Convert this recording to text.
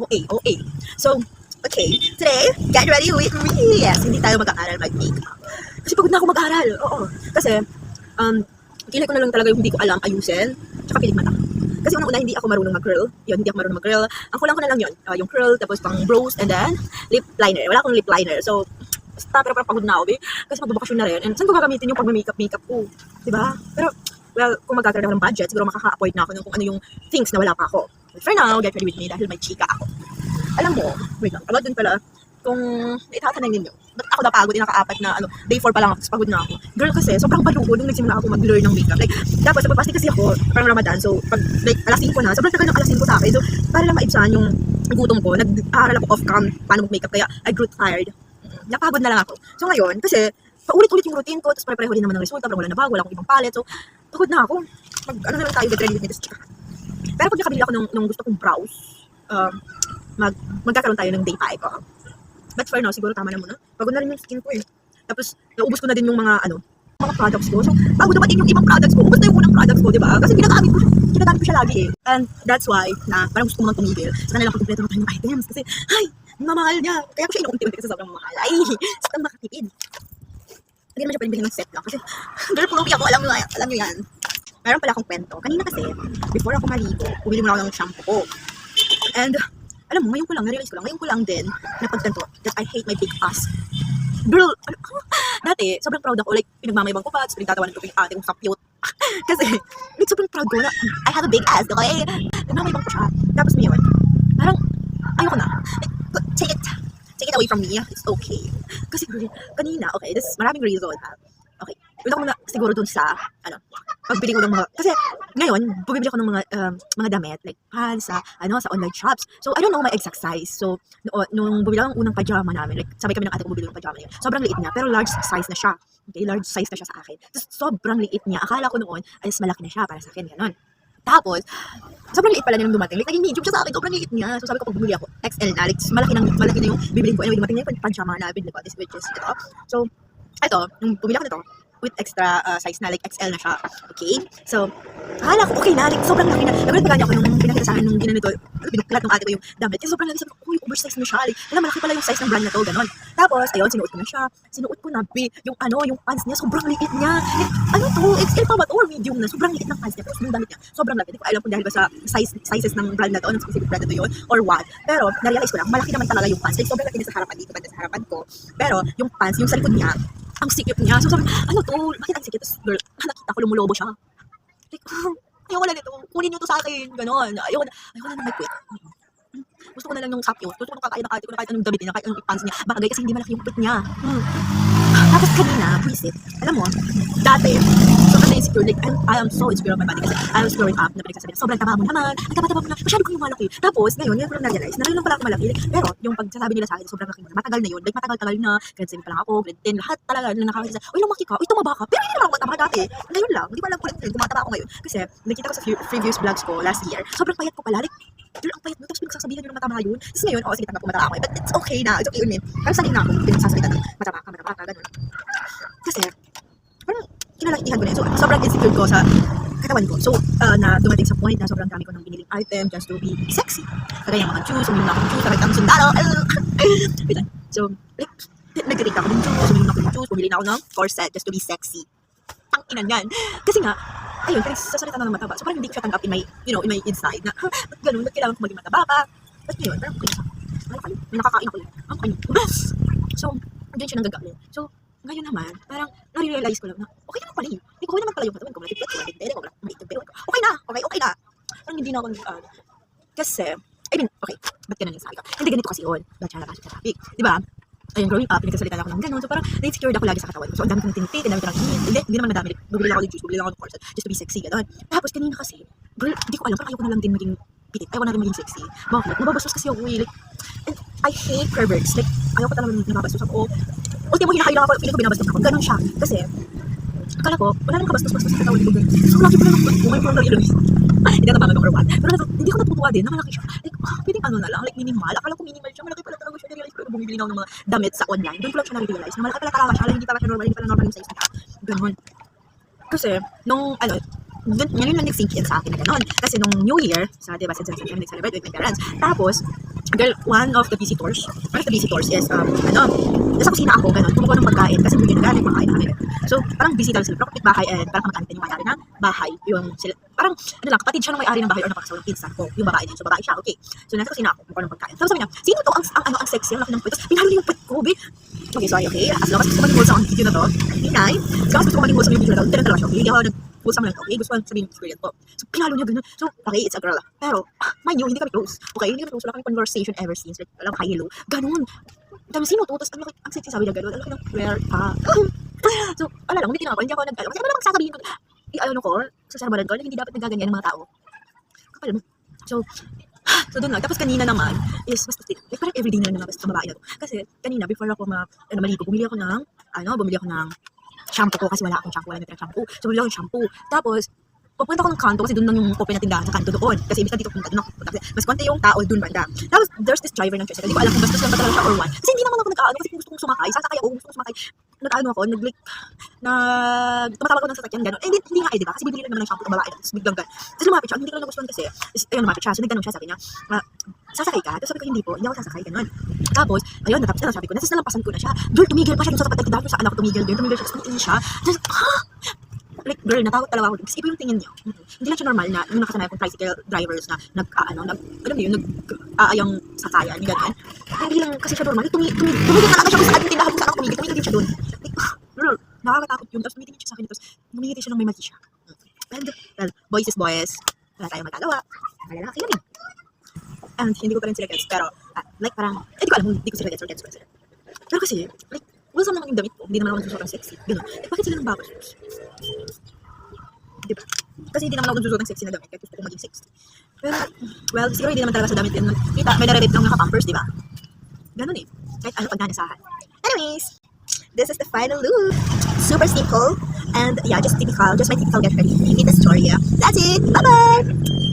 OA, OA. So, okay, today, get ready with me. Yes, hindi tayo mag-aaral mag-makeup. Kasi pagod na ako mag-aaral. Oo. Kasi, kilay ko na lang talaga yung hindi ko alam ayusin. Tsaka pilig mata. Kasi unang-una, hindi ako marunong mag-curl. Yun, hindi ako marunong mag-curl. Ang kulang ko na lang yun. Yung curl, tapos pang brows, and then, lip liner. Wala akong lip liner. So, basta, pero parang pagod na ako, eh. Kasi magbabakasyon na rin. And saan ko gagamitin yung pag-makeup ko? Diba? Pero, well, kung magkakaroon ako ng budget, siguro makaka-afford na ako ng kung ano yung things na wala pa ako. But for now, get ready with me dahil may chika ako. Alam mo, wait lang, about dun pala, kung itatanay ninyo, ba't ako napagod, naka-apat na, day 4 pa lang ako, tapos pagod na ako. Girl kasi, sobrang balugo nung nagsimula ako mag-learn ng makeup. Like, dapat, napapasti kasi ako, parang Ramadan, so, pag, like, alas 5 na, sobrang tagal ng alas 5 sa akin. So, para lang maibsan yung gutom ko, nag-aaral ako off-cam, paano mag-makeup, kaya I grew tired. Napagod na lang ako. So, ngayon, kasi, paulit-ulit yung routine ko, tapos pare-pareho din naman ng resulta, parang wala na bago, wala akong ibang palette, so, pagod na ako. Ano na lang tayo, get ready with me, tapos chika. Pero pag nakabili ako ng gusto kong brows, magkakaroon tayo ng day 5. But for now, siguro tama na muna. Pagod na rin yung skin ko eh. Tapos, naubos ko na din yung mga products ko. So, bago dumating yung ibang products ko, ubos na yung unang products ko, di ba? Kasi ginagamit ko siya lagi eh. And that's why, na parang gusto ko mang tumigil. Sa kanila kompleto na tayo ng items. Kasi, ay, mamahal niya. Kaya ko siya inuunti-unti kasi sobrang mamahal. Ay, sobrang makatipid. Hindi naman siya pwedeng bilhin ng set lang. Kasi, girl, pulupi ako. Alam nyo yan. Meron pala akong kwento. Kanina kasi, before ako maligo, bumili muna ako ng shampoo ko. And, alam mo, ngayon ko lang, na-realize ko lang, ngayon ko lang din, napagtanto that I hate my big ass. Girl, dati, sobrang proud ako, like, pinagmamayabang ko pa, at pinagtatawanan ko yung ate kong cute. Kasi, like, sobrang proud ko na, I have a big ass, okay? Pinagmamayabang ko siya. Tapos ngayon, parang, ayoko na. Like, take it away from me, it's okay. Kasi, kanina, okay, this maraming reason, ha? Okay, wala ko muna siguro dun sa, pagbili ko ng mga, kasi ngayon, bumibili ako ng mga damit, like pants, sa online shops. So, I don't know my exact size. So, nung bumili ako ng unang pajama namin, like, sabay kami ng ate ko bumili ng pajama niya. Sobrang liit niya, pero large size na siya. Okay, large size na siya sa akin. Tapos, sobrang liit niya. Akala ko noon, ay, malaki na siya para sa akin, gano'n. Tapos, sobrang liit pala niya nung dumating. Like, naging medium siya sa akin, sobrang liit niya. So, sabi ko, pag bumili ako, XL na, like, malaki na yung bibilin ko. Anyway, dumating na yung pajama na binili ko, this which is ito. So, ito, nung bumili ako nito, with extra size na, like XL na siya. Okay? So, akala ko, okay na, like, sobrang laki na. Nagulat pa ako nung pinakita sa akin nung ginanito, binuklat ng ate ko yung damit. Kasi sobrang laki, sabi ko, uy, oversize na siya. Like, malaki pala yung size ng brand na to, ganon. Tapos, ayun, sinuot ko na siya. Sinuot ko na, yung pants niya, sobrang liit niya. Like, to, XL pa ba to, or medium na? Sobrang liit ng pants niya. Tapos, yung damit niya, sobrang laki. Hindi ko alam kung dahil ba sa sizes ng brand na to, ng specific brand na to yun, or what. Pero, na-realize ko lang, malaki naman talaga yung pants. Like, sobrang laki niya sa harapan dito, banda sa harapan ko. Pero, yung pants, yung sa likod niya, ang sikip niya. So sabi, ano to? Bakit ang sikip? Tapos, girl, nakita ko lumulobo siya. Like, ayoko na nito. Kunin niyo to sa akin. Ganon. Ayoko na may quit. Gusto ko na lang yung sapyos. Gusto ko na kakain ng ate ko na kahit anong damit niya, kahit anong pants niya. Bagay kasi hindi malaki yung pit niya. Tapos kanina, visit. Alam mo, dati, sobrang na-insecure. Like, I am so insecure of my body kasi I was growing up na pinagsasabi na sobrang taba mo naman. Ang taba-taba mo na. Masyado kong malaki. Tapos, ngayon ko lang na-realize na lang pala ako malaki. Like, pero, yung pagsasabi nila sa akin, sobrang laki mo na. Matagal na yun. Like, matagal na. Grade 7 pa lang ako. Grade 10. Lahat talaga na nakakita sa, uy, lumaki ka. Uy, tumaba ka. Pero hindi naman ako mataba dati. Ngayon lang. Hindi pa lang kulit kung mataba ako ngayon. Kasi, nakita ko sa previous vlogs ko last year. Sobrang payat ko pala. Like, girl, ang payat mo. Tapos pinagsasabihan nyo ng mataba yun. Tapos ngayon, sige, tanggap ko mataba ako. But it's okay na. It's okay with me. Pero sanay na ako. Pinagsasalita ng mataba ka, ganun. Kasi, parang kinalakihan ko na yun. So, sobrang insecure ko sa katawan ko. So, na dumating sa point na sobrang dami ko ng biniling item just to be sexy. Kagaya mga shoes, sumili na ako ng shoes, nakita ang sundalo. Wait lang. So, like, nag-rate ako ng shoes, sumili na ako ng shoes, bumili na ako ng corset just to be sexy. Ang inan yan. Kasi nga, ayun, pinagsasalita na ng mataba. So, parang hindi ko siya tanggap in my inside na, ganun, kailangan ko maging mataba pa. Tapos ngayon, parang okay siya. May nakakain ako yun. Ang kain. So, andyan siya nanggagaling. So, ngayon naman, parang nare-realize ko lang na, okay naman pala yun. Okay naman pala yung katawan ko, malapit ko, malapit ko, malapit pero okay na, okay na. Parang hindi na ako kasi, I mean, okay, ba't ka nangyay sa akin? Hindi ganito kasi yun. Ba't siya nakasya sa topic? Diba? Ayun, growing up, pinagsasalita ako ng ganun. So parang, na-insecure ako lagi sa katawan ko. So, ang dami kong tinitake, ang dami ko lang hindi naman madami. Bumili ako ng juice, bumili ako ng corset, just to be sexy, gano'n. Tapos, kanina kasi, girl, hindi ko alam, parang ayoko na lang din maging pitit. Ayoko na rin maging sexy. Bakit? Nababastos kasi ako like, and I hate perverts. Like, ayoko talaga nababastos ako. Ultimo, hinahayo lang ako, feeling ko binabastos ako. Ganun siya. Kasi, akala ko, wala nang kabastos-bastos sa katawan ko. So, lagi ko lang buhay ko lang na-realize. Hindi na tabagan or what. Pero hindi ko natutuwa din na malaki siya. Like, pwedeng ano na lang, like minimal. Akala ko minimal siya, malaki pala talaga siya. Na-realize ko, bumibili na ako ng mga damit sa online. Doon ko lang siya na-realize na malaki pala talaga siya. Like, hindi pala siya normal, hindi pala normal yung size niya. Ganun. Kasi, nung, ngayon lang nag-sink in sa akin na gano'n. Kasi nung New Year, diba, since nag-celebrate with my parents. Tapos, girl, one of the visitors is, nasa kusina ako, ganun, kumukuha ng pagkain, kasi hindi na kumakain na kami. So, parang busy daw sila, pero kapit bahay, and parang kamag-anak din yung may-ari ng bahay, yung sila, parang, kapatid siya ng may-ari ng bahay, or napakasaw ng pinsan ko, yung babae din, so babae siya, okay. So, nasa kusina ako, kumukuha ng pagkain. Tapos sabi niya, sino to ang sexy, ang laki ng puwet, tapos pinalo niya yung puwet ko, be. Okay, sorry, okay, as long as gusto ko manimulsa ang video na to, hinay, as long as gusto ko manimulsa yung video na to, tinatala siya, okay, hindi ako nag-pulsa mo lang, okay, gusto ko sabihin yung experience ko. So, pinalo niya ganun, so, okay, it's a girl, pero, mind you, hindi kami close, okay, hindi kami close, wala kami conversation ever since, like, walang hello, ganun. Dami sino to, tapos ang sexy sabi niya gano'n, alam ko ng rare ka. So, wala lang, umiti na ako, hindi ako nag-ano, kasi wala namang sasabihin ko, i-ano ko, sa saramadan ko, na hindi dapat nagaganyan ng mga tao. Kapal mo. So doon lang. Tapos kanina naman, is, basta, like, parang everyday na lang basta babae na to. Kasi kanina, before ako maligo, bumili ako ng shampoo ko, kasi wala akong shampoo, wala na shampoo. So, bumili ako ng shampoo. Tapos, pupunta ko ng kanto kasi doon lang yung open na tindahan sa kanto doon. Kasi ibig na dito punta doon ako. Mas konti yung tao doon banda. Tapos there's this driver ng tricycle. Hindi ko alam kung bastos lang ba talaga siya or what. Kasi hindi naman ako nag-aano kasi gusto kong sumakay. Sasakay ako, gusto kong sumakay. Nag-ano ako, tumatawag ako ng sasakyan gano'n. Eh, hindi nga diba? Kasi bibili lang naman ng shampoo ng babae. Tapos biglang gano'n. Tapos lumapit siya, hindi ko lang nagustuhan kasi. Ayun, lumapit siya. So nagtanong siya, sabi niya, sasakay ka? Tapos sabi ko, hindi po, hindi ako sasakay, gano'n. Tapos, ayun, natapos na, sabi ko, nalampasan ko na siya. Girl, tumigil pa siya sa tapat, dahil sa anak ko, tumigil siya, tapos tumigil siya. Tapos, like, girl, natakot talaga ako. Kasi iba yung tingin niya. Hindi lang siya normal na yung nakasanayan kong tricycle drivers na alam mo yun, nag-aayang sakayan, yung gano'n. Hindi lang kasi siya normal. Tumigil talaga siya kung saan yung tindahan kung saan ako tumigil din siya doon. Like, girl, nakakatakot yun. Tapos tumitingin siya sa akin, tapos numingiti siya ng may mali siya. And, well, boys is boys. Wala tayong magagawa. Malalaki yun eh. And hindi ko pa rin sila gets, pero, like, parang, hindi ko alam kung hindi ko sila gets or gets ko sila. Pero kasi, like, wholesome naman yung damit ko. Hindi naman ako nagsusuot ng sexy. Gano'n. Like, bakit sila ng bagos? Diba? Kasi hindi naman ako nagsusuot ng sexy na damit. Kaya gusto ko maging sexy. Well, siguro hindi naman talaga sa damit yun. Kita, may nare-rate lang naka-pampers, diba? Ganun eh. Kahit ano pag nanasahan. Anyways, this is the final look. Super simple. And yeah, just my typical get ready. Meet the story. Yeah. That's it. Bye-bye!